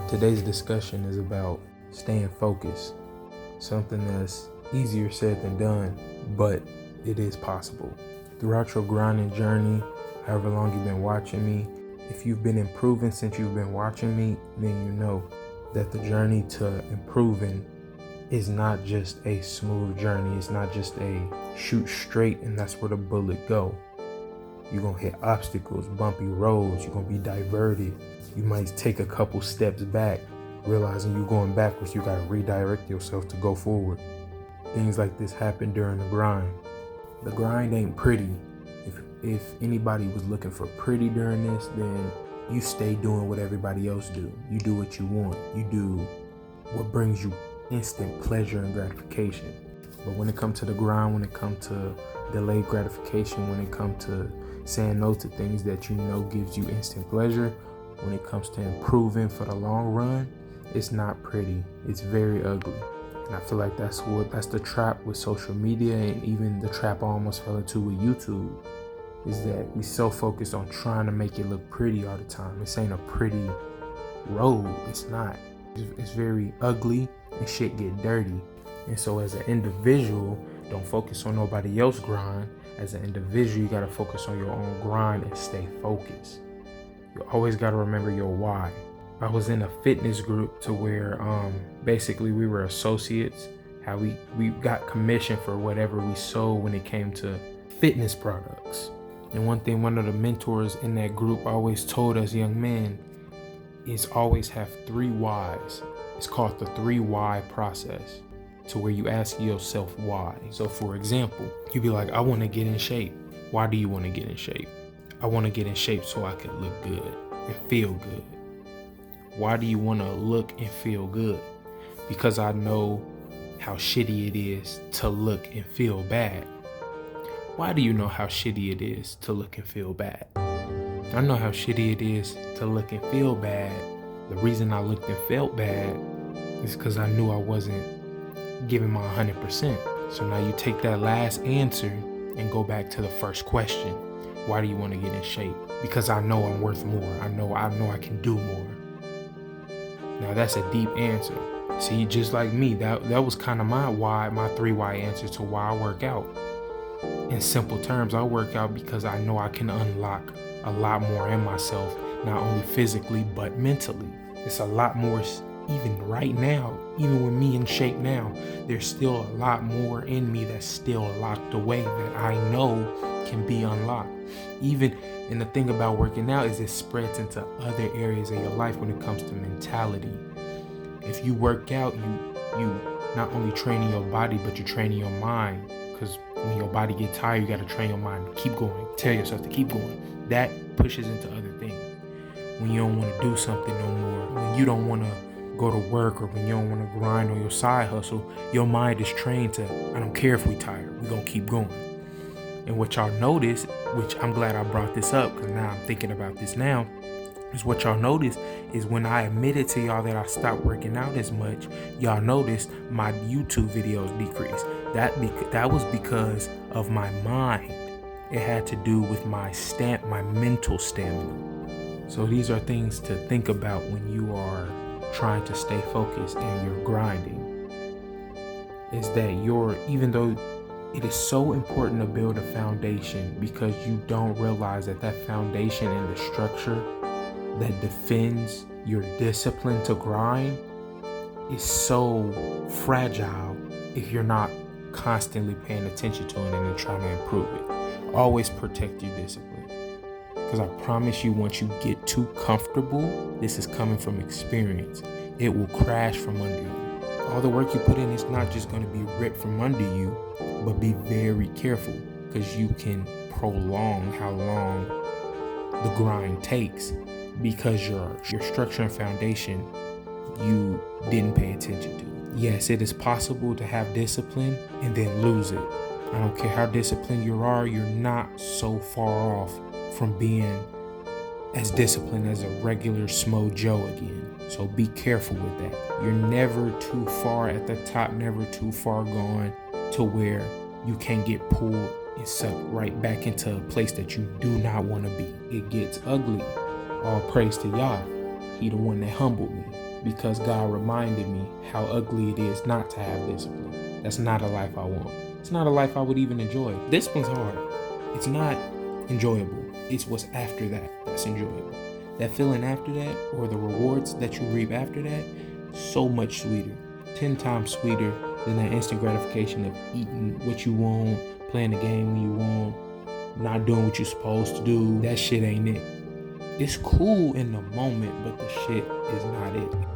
Today's discussion is about staying focused, something that's easier said than done, but it is possible. Throughout your grinding journey, however long you've been watching me, if you've been improving since you've been watching me, then you know that the journey to improving is not just a smooth journey. It's not just a shoot straight and that's where the bullet go. You're gonna hit obstacles, bumpy roads, you're gonna be diverted. You might take a couple steps back, realizing you're going backwards. You gotta redirect yourself to go forward. Things like this happen during the grind. The grind ain't pretty. If anybody was looking for pretty during this, then you stay doing what everybody else do. You do what you want. You do what brings you instant pleasure and gratification. But when it comes to the grind, when it comes to delayed gratification, when it comes to saying no to things that you know gives you instant pleasure, when it comes to improving for the long run, it's not pretty. It's very ugly. And I feel like that's the trap with social media, and even the trap I almost fell into with YouTube, is that we so focused on trying to make it look pretty all the time. This ain't a pretty road. It's not. It's very ugly and shit get dirty. And so as an individual, don't focus on nobody else's grind. As an individual, you gotta focus on your own grind and stay focused. You always gotta remember your why. I was in a fitness group to where basically we were associates. How we got commission for whatever we sold when it came to fitness products. And one thing one of the mentors in that group always told us young men is always have 3 whys. It's called the 3 why process, to where you ask yourself why. So for example, you be like, I want to get in shape. Why do you want to get in shape? I want to get in shape so I can look good and feel good. Why do you want to look and feel good? Because I know how shitty it is to look and feel bad. Why do you know how shitty it is to look and feel bad? I know how shitty it is to look and feel bad. The reason I looked and felt bad is because I knew I wasn't giving my 100%. So now you take that last answer and go back to the first question. Why do you want to get in shape? Because I know I'm worth more. I know I can do more. Now that's a deep answer. See, just like me, that was kind of my 3 why answer to why I work out. In simple terms, I work out because I know I can unlock a lot more in myself, not only physically, but mentally. It's a lot more. Even right now, even with me in shape now, there's still a lot more in me that's still locked away that I know can be unlocked. And the thing about working out is it spreads into other areas of your life when it comes to mentality. If you work out, you not only training your body, but you're training your mind. Because when your body gets tired, you got to train your mind to keep going. Tell yourself to keep going. That pushes into other things. When you don't want to do something no more, when you don't want to go to work, or when you don't want to grind on your side hustle, your mind is trained to, I don't care if we tired, we're going to keep going. And what y'all notice, which I'm glad I brought this up because now I'm thinking about this now, is what y'all notice is when I admitted to y'all that I stopped working out as much, y'all noticed my YouTube videos decreased. That was because of my mind. It had to do with my mental stamina. So these are things to think about when you are trying to stay focused and you're grinding, is that even though it is so important to build a foundation, because you don't realize that foundation and the structure that defends your discipline to grind is so fragile if you're not constantly paying attention to it and then trying to improve it. Always protect your discipline. Because I promise you, once you get too comfortable, this is coming from experience, it will crash from under you. All the work you put in is not just going to be ripped from under you, but be very careful, because you can prolong how long the grind takes because your structure and foundation you didn't pay attention to. Yes, it is possible to have discipline and then lose it. I don't care how disciplined you are, you're not so far off from being as disciplined as a regular Smo Joe again. So be careful with that. You're never too far at the top, never too far gone to where you can get pulled and sucked right back into a place that you do not want to be. It gets ugly. All praise to Yah. He the one that humbled me. because God reminded me how ugly it is not to have discipline. That's not a life I want. It's not a life I would even enjoy. Discipline's hard. It's not enjoyable. It's what's after that that's enjoyable. That feeling after that, or the rewards that you reap after that, so much sweeter. 10 times sweeter than that instant gratification of eating what you want, playing the game when you want, not doing what you're supposed to do. That shit ain't it. It's cool in the moment, but the shit is not it.